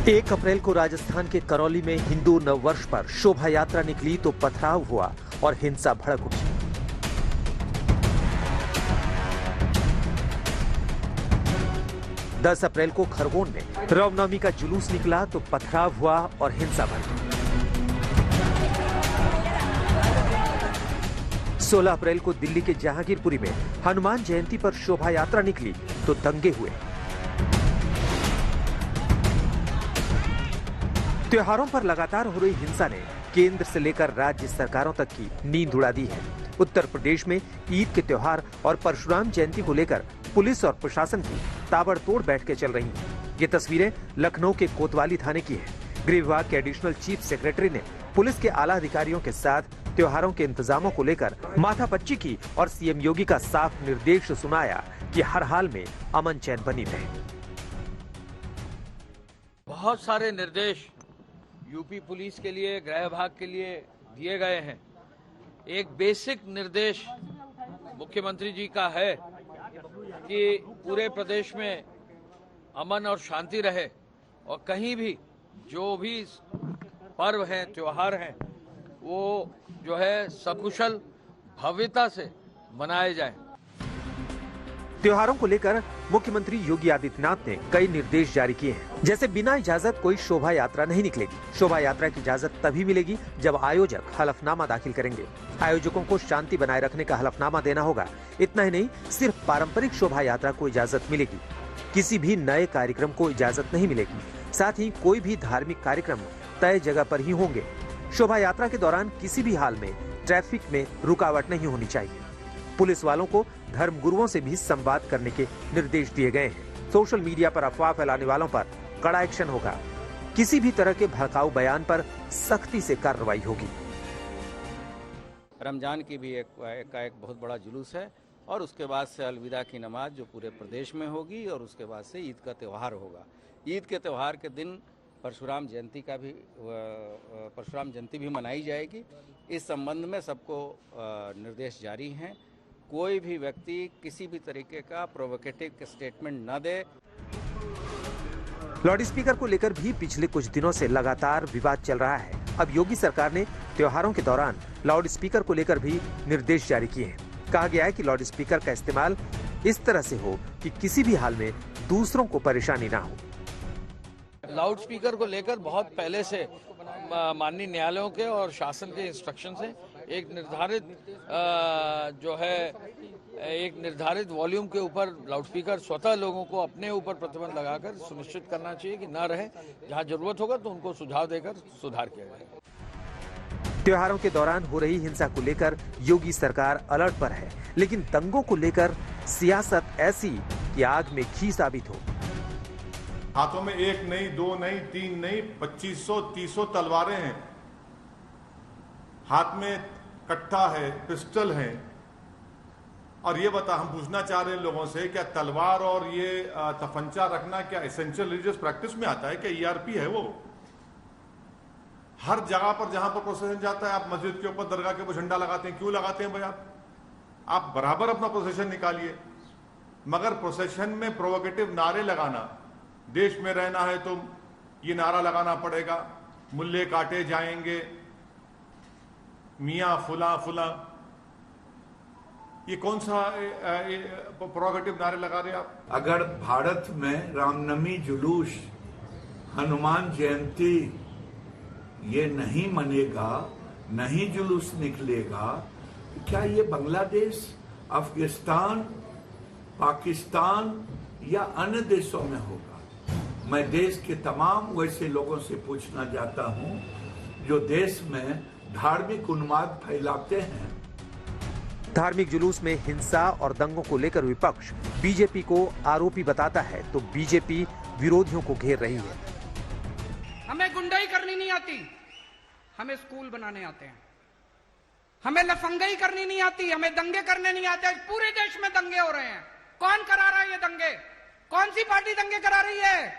1 अप्रैल को राजस्थान के करौली में हिंदू नववर्ष पर शोभा यात्रा निकली तो पथराव हुआ और हिंसा भड़क उठी। दस अप्रैल को खरगोन में रामनवमी का जुलूस निकला तो पथराव हुआ और हिंसा भड़की। 16 अप्रैल को दिल्ली के जहांगीरपुरी में हनुमान जयंती पर शोभा यात्रा निकली तो दंगे हुए। त्योहारों पर लगातार हो रही हिंसा ने केंद्र से लेकर राज्य सरकारों तक की नींद उड़ा दी है। उत्तर प्रदेश में ईद के त्योहार और परशुराम जयंती को लेकर पुलिस और प्रशासन की ताबड़तोड़ बैठकें चल रही हैं। ये तस्वीरें लखनऊ के कोतवाली थाने की है। गृह विभाग के एडिशनल चीफ सेक्रेटरी ने पुलिस के आला अधिकारियों के साथ त्योहारों के इंतजामों को लेकर माथापच्ची की और सीएम योगी का साफ निर्देश सुनाया कि हर हाल में अमन चैन बनी रहे। बहुत सारे निर्देश यूपी पुलिस के लिए, गृह विभाग के लिए दिए गए हैं। एक बेसिक निर्देश मुख्यमंत्री जी का है कि पूरे प्रदेश में अमन और शांति रहे और कहीं भी जो भी पर्व हैं, त्योहार हैं, वो जो है सकुशल भव्यता से मनाए जाएं। त्योहारों को लेकर मुख्यमंत्री योगी आदित्यनाथ ने कई निर्देश जारी किए हैं। जैसे बिना इजाजत कोई शोभा यात्रा नहीं निकलेगी। शोभा यात्रा की इजाजत तभी मिलेगी जब आयोजक हलफनामा दाखिल करेंगे। आयोजकों को शांति बनाए रखने का हलफनामा देना होगा। इतना ही नहीं, सिर्फ पारंपरिक शोभा यात्रा को इजाजत मिलेगी। किसी भी नए कार्यक्रम को इजाजत नहीं मिलेगी। साथ ही कोई भी धार्मिक कार्यक्रम तय जगह पर ही होंगे। शोभा यात्रा के दौरान किसी भी हाल में ट्रैफिक में रुकावट नहीं होनी चाहिए। पुलिस वालों को धर्मगुरुओं से भी संवाद करने के निर्देश दिए गए हैं। सोशल मीडिया पर अफवाह फैलाने वालों पर कड़ा एक्शन होगा। किसी भी तरह के भड़काऊ बयान पर सख्ती से कार्रवाई होगी। रमजान की भी एक बहुत बड़ा जुलूस है और उसके बाद से अलविदा की नमाज जो पूरे प्रदेश में होगी और उसके बाद से ईद का त्यौहार होगा। ईद के त्यौहार के दिन परशुराम जयंती भी मनाई जाएगी। इस संबंध में सबको निर्देश जारी हैं। कोई भी व्यक्ति किसी भी तरीके का प्रोवोकेटिव स्टेटमेंट न दे। लाउड स्पीकर को लेकर भी पिछले कुछ दिनों से लगातार विवाद चल रहा है। अब योगी सरकार ने त्योहारों के दौरान लाउड स्पीकर को लेकर भी निर्देश जारी किए हैं। कहा गया है कि लाउड स्पीकर का इस्तेमाल इस तरह से हो कि किसी भी हाल में दूसरों को परेशानी ना हो। लाउड स्पीकर को लेकर बहुत पहले से माननीय न्यायालयों के और शासन के इंस्ट्रक्शन से एक निर्धारित वॉल्यूम के ऊपर लाउडस्पीकर स्वतः लोगों को अपने ऊपर प्रतिबंध लगाकर सुनिश्चित करना चाहिए कि न रहे। जहां जरूरत होगा तो उनको सुझाव देकर सुधार किया जाएगा। त्योहारों के दौरान हो रही हिंसा को लेकर योगी सरकार अलर्ट पर है, लेकिन दंगों को लेकर सियासत ऐसी कि आग में घी साबित हो। हाथों में 1 नहीं, 2 नहीं, 3 नहीं, 2500-300 तलवारें हैं। हाथ में कट्टा है, पिस्टल है। और ये हम पूछना चाह रहे हैं लोगों से, क्या तलवार और ये तफंचा रखना क्या एसेंशियल रिलीजियस प्रैक्टिस में आता है? क्या ईआरपी है वो? हर जगह पर जहां पर प्रोसेशन जाता है, आप मस्जिद के ऊपर, दरगाह के ऊपर झंडा लगाते हैं। क्यों लगाते हैं भाई? आप बराबर अपना प्रोसेशन निकालिए, मगर प्रोसेशन में प्रोवोकेटिव नारे लगाना, देश में रहना है तो ये नारा लगाना पड़ेगा, मुल्ले काटे जाएंगे, मियां फुला फुला, ये कौन सा प्रोवोकेटिव नारे लगा रहे आप? अगर भारत में रामनवमी जुलूस, हनुमान जयंती ये नहीं मनेगा, नहीं जुलूस निकलेगा, क्या ये बांग्लादेश, अफगानिस्तान, पाकिस्तान या अन्य देशों में होगा? मैं देश के तमाम वैसे लोगों से पूछना चाहता हूं जो देश में धार्मिक उन्माद फैलाते हैं। धार्मिक जुलूस में हिंसा और दंगों को लेकर विपक्ष बीजेपी को आरोपी बताता है तो बीजेपी विरोधियों को घेर रही है। हमें गुंडाई करनी नहीं आती, हमें स्कूल बनाने आते हैं। हमें लफंगाई करनी नहीं आती, हमें दंगे करने नहीं आते। पूरे देश में दंगे हो रहे हैं। कौन करा रहा है ये दंगे? कौन सी पार्टी दंगे करा रही है?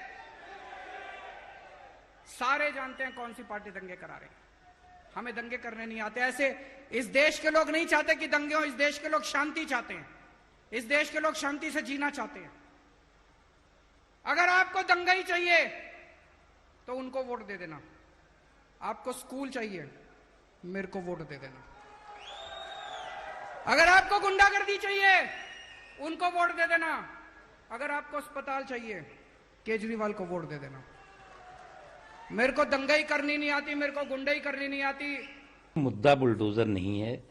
सारे जानते हैं कौन सी पार्टी दंगे करा रही है। हमें दंगे करने नहीं आते। ऐसे इस देश के लोग नहीं चाहते कि दंगे हो। इस देश के लोग शांति चाहते हैं। इस देश के लोग शांति से जीना चाहते हैं। अगर आपको दंगाई चाहिए तो उनको वोट दे देना। आपको स्कूल चाहिए, मेरे को वोट दे देना। अगर आपको गुंडागर्दी चाहिए, उनको वोट दे देना। अगर आपको अस्पताल चाहिए, केजरीवाल को वोट दे देना। मेरे को दंगाई करनी नहीं आती, मेरे को गुंडाई करनी नहीं आती। मुद्दा बुलडोजर नहीं है,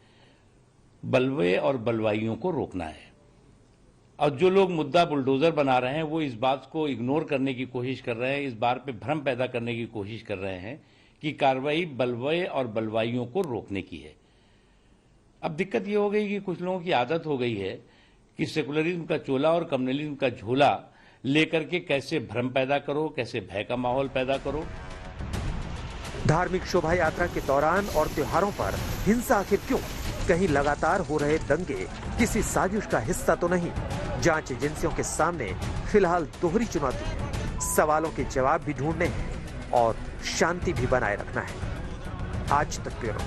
बलवे और बलवाइयों को रोकना है। और जो लोग मुद्दा बुलडोजर बना रहे हैं वो इस बात को इग्नोर करने की कोशिश कर रहे हैं, इस बात पे भ्रम पैदा करने की कोशिश कर रहे हैं कि कार्रवाई बलवे और बलवाइयों को रोकने की है। अब दिक्कत ये हो गई कि कुछ लोगों की आदत हो गई है कि सेकुलरिज्म का चोला और कम्युनलिज्म का झोला लेकर के कैसे भ्रम पैदा करो, कैसे भय का माहौल पैदा करो। धार्मिक शोभा यात्रा के दौरान और त्योहारों पर हिंसा आखिर क्यों? कहीं लगातार हो रहे दंगे किसी साजिश का हिस्सा तो नहीं? जांच एजेंसियों के सामने फिलहाल दोहरी चुनौती है। सवालों के जवाब भी ढूंढने हैं और शांति भी बनाए रखना है। आज तक ब्यूरो।